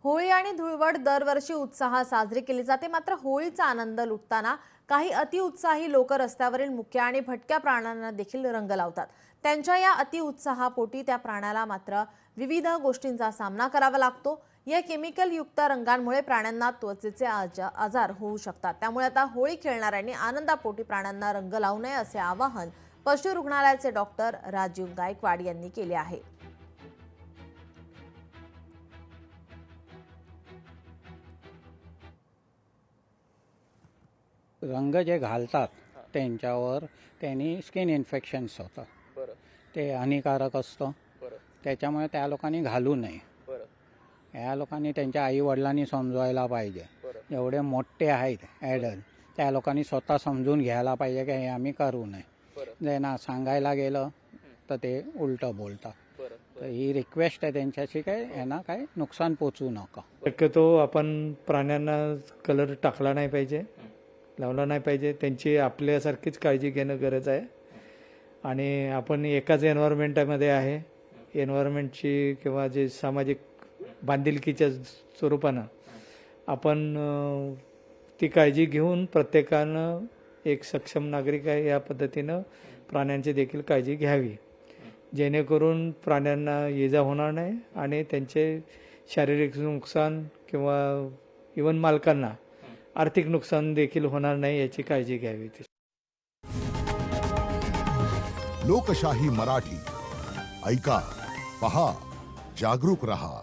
होळी आणि धुळवड दरवर्षी उत्साहात साजरी केली जाते। मात्र होळीचा आनंद लुटताना काही अतिउत्साही लोक रस्त्यावरील मुक्या आणि भटक्या प्राण्यांना देखील रंग लावतात। त्यांच्या या अतिउत्साहापोटी त्या प्राण्याला मात्र विविध गोष्टींचा सामना करावा लागतो। या केमिकल युक्त रंगांमुळे प्राण्यांना त्वचेचे आजार होऊ शकतात। त्यामुळे आता होळी खेळणाऱ्यांनी आनंदापोटी प्राण्यांना रंग लावू नये असे आवाहन पशु रुग्णालयाचे डॉक्टर राजीव गायकवाड यांनी केले आहे। रंग जे घालतात त्यांच्यावर त्यांनी स्किन इन्फेक्शन्स होतात। ते हानिकारक असतं। त्याच्यामुळे त्या लोकांनी घालू नये। या लोकांनी त्यांच्या आई वडिलांनी समजवायला पाहिजे। जेवढे मोठे आहेत ॲडल्ट त्या लोकांनी स्वतः समजून घ्यायला पाहिजे की हे आम्ही करू नये। जे ना सांगायला गेलं तर ते उलटं बोलतात। तर ही रिक्वेस्ट आहे त्यांच्याशी काय यांना काय नुकसान पोचू नका। शक्यतो आपण प्राण्यांना कलर टाकला नाही पाहिजे, लावला नाही पाहिजे। त्यांची आपल्यासारखीच काळजी घेणं गरज आहे। आणि आपण एकाच एन्व्हायरमेंटमध्ये आहे। एन्व्हायरमेंटची किंवा जे सामाजिक बांधिलकीच्या स्वरूपानं आपण ती काळजी घेऊन प्रत्येकानं एक सक्षम नागरिक आहे या पद्धतीनं प्राण्यांची देखील काळजी घ्यावी, जेणेकरून प्राण्यांना इजा होणार नाही आणि त्यांचे शारीरिक नुकसान किंवा इवन मालकांना आर्थिक नुकसान देखील होणार नाही याची काळजी घ्यावी। लोकशाही मराठी ऐका, पहा, जागरूक रहा।